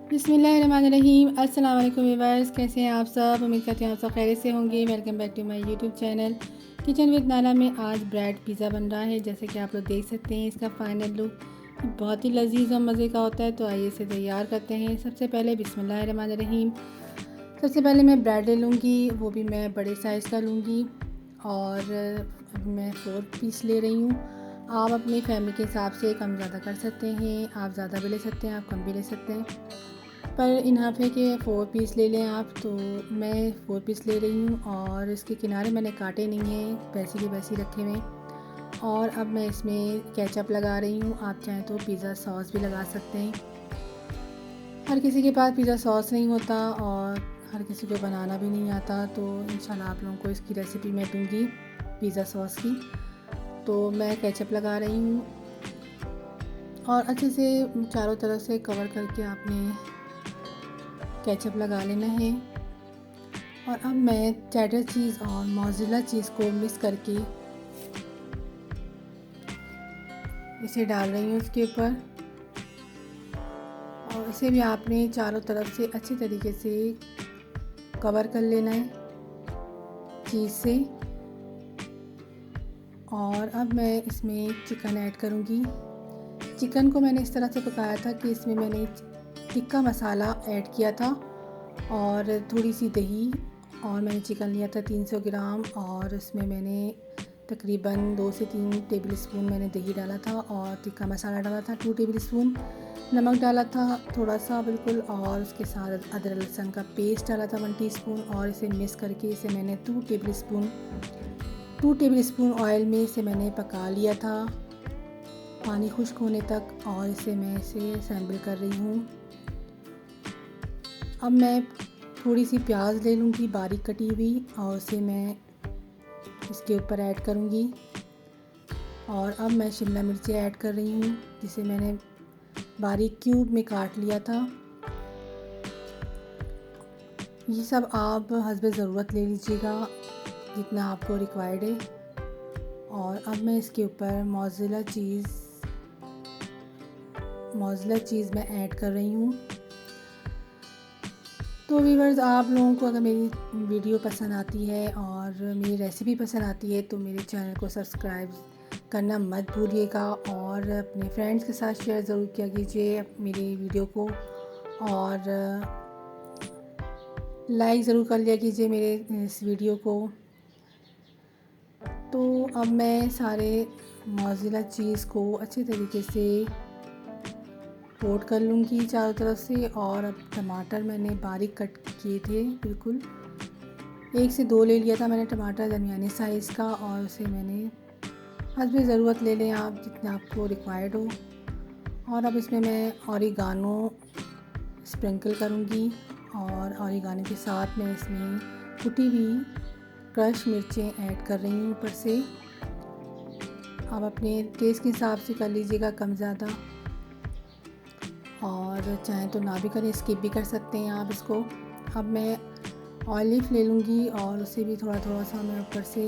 बिस्मिल्लाहिर्रहमानिर्रहीम। अस्सलाम वालेकुम व्यूअर्स, कैसे हैं आप सब? उम्मीद करते हैं आप सब खैरियत से होंगे। Welcome back to my YouTube channel kitchen with Nala में आज ब्रेड पिज़्ज़ा बन रहा है। जैसे कि आप लोग देख सकते हैं इसका फाइनल लुक बहुत ही लजीज और मज़े का होता है। तो आइए इसे तैयार करते हैं। सबसे पहले बिस्मिल्लाहिर्रहमानिर्रहीम, सबसे पहले मैं ब्रेड ले लूँगी, वो भी मैं बड़े साइज़ का लूँगी और मैं 4 पीस ले रही हूँ। आप अपनी फैमिली के हिसाब से कम ज़्यादा कर सकते हैं, आप ज़्यादा भी ले सकते हैं, आप कम भी ले सकते हैं, पर इनफ है कि 4 पीस ले लें आप। तो मैं 4 पीस ले रही हूँ और इसके किनारे मैंने काटे नहीं हैं, वैसे के वैसे रखे हुए। और अब मैं इसमें केचप लगा रही हूँ। आप चाहें तो पिज़्ज़ा सॉस भी लगा सकते हैं। हर किसी के पास पिज़्ज़ा सॉस नहीं होता और हर किसी को बनाना भी नहीं आता, तो इंशाल्लाह आप लोगों को इसकी रेसिपी मैं दूँगी पिज़्ज़ा सॉस की। तो मैं केचप लगा रही हूँ और अच्छे से चारों तरफ से कवर करके आपने केचप लगा लेना है। और अब मैं चेडर चीज़ और मोज़रेला चीज़ को मिक्स करके इसे डाल रही हूँ इसके ऊपर। और इसे भी आपने चारों तरफ से अच्छे तरीके से कवर कर लेना है चीज़ से। और अब मैं इसमें चिकन ऐड करूँगी। चिकन को मैंने इस तरह से पकाया था कि इसमें मैंने टिक्का मसाला ऐड किया था और थोड़ी सी दही, और मैंने चिकन लिया था 300 ग्राम और उसमें मैंने तकरीबन 2 से 3 टेबल स्पून मैंने दही डाला था और टिक्का मसाला डाला था 2 टेबल स्पून, नमक डाला था थोड़ा सा बिल्कुल, और उसके साथ अदरक लहसुन का पेस्ट डाला था 1 टीस्पून। और इसे मिक्स करके इसे मैंने 2 टेबल स्पून ऑयल में इसे मैंने पका लिया था पानी खुश्क होने तक। और इसे मैं इसे असेंबल कर रही हूँ। अब मैं थोड़ी सी प्याज ले लूँगी बारीक कटी हुई और उसे मैं इसके ऊपर ऐड करूँगी। और अब मैं शिमला मिर्ची ऐड कर रही हूँ जिसे मैंने बारीक क्यूब में काट लिया था। ये सब आप हस्बे ज़रूरत ले लीजिएगा जितना आपको रिक्वायर्ड है। और अब मैं इसके ऊपर मोज़रेला चीज़ मैं ऐड कर रही हूँ। तो व्यूअर्स, आप लोगों को अगर मेरी वीडियो पसंद आती है और मेरी रेसिपी पसंद आती है तो मेरे चैनल को सब्सक्राइब करना मत भूलिएगा और अपने फ्रेंड्स के साथ शेयर ज़रूर किया कीजिए मेरी वीडियो को, और लाइक ज़रूर कर लिया कीजिए मेरे इस वीडियो को। तो अब मैं सारे मोज़रेला चीज़ को अच्छे तरीके से कोट कर लूँगी चारों तरफ से। और अब टमाटर मैंने बारीक कट किए थे, बिल्कुल 1 से 2 ले लिया था मैंने टमाटर दरमियानी साइज़ का, और उसे मैंने हस्बे ज़रूरत ले लें आप जितना आपको रिक्वायर्ड हो। और अब इसमें मैं ऑरिगानो स्प्रिंकल करूँगी और ऑरिगानो के साथ मैं इसमें कुटी हुई क्रश मिर्चें ऐड कर रही हूँ ऊपर से। आप अपने टेस्ट के हिसाब से कर लीजिएगा कम ज़्यादा, और चाहें तो ना भी करें, स्किप भी कर सकते हैं आप इसको। अब मैं ऑलिव ले लूँगी और उसे भी थोड़ा थोड़ा सा मैं ऊपर से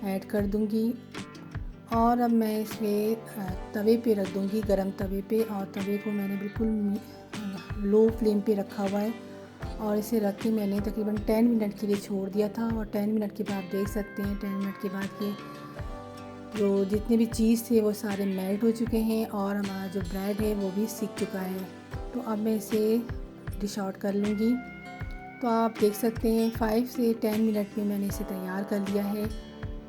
ऐड कर दूँगी। और अब मैं इसे तवे पे रख दूँगी, गरम तवे पे, और तवे को मैंने बिल्कुल लो फ्लेम पे रखा हुआ है। और इसे रख के मैंने तकरीबन 10 मिनट के लिए छोड़ दिया था। और 10 मिनट के बाद देख सकते हैं 10 मिनट के बाद ये जो जितने भी चीज़ थे वो सारे मेल्ट हो चुके हैं और हमारा जो ब्रेड है वो भी सीख चुका है। तो अब मैं इसे डिश आउट कर लूँगी। तो आप देख सकते हैं 5 से 10 मिनट में मैंने इसे तैयार कर लिया है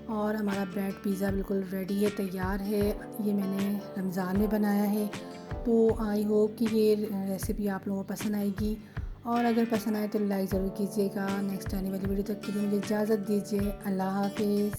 और हमारा ब्रेड पिज़्ज़ा बिल्कुल रेडी है, तैयार है। ये मैंने रमज़ान में बनाया है। तो आई होप कि ये रेसिपी आप लोगों को पसंद आएगी, और अगर पसंद आए तो लाइक ज़रूर कीजिएगा। नेक्स्ट आने वाली वीडियो तक के लिए मुझे इजाज़त दीजिए। अल्लाह हाफ़िज़।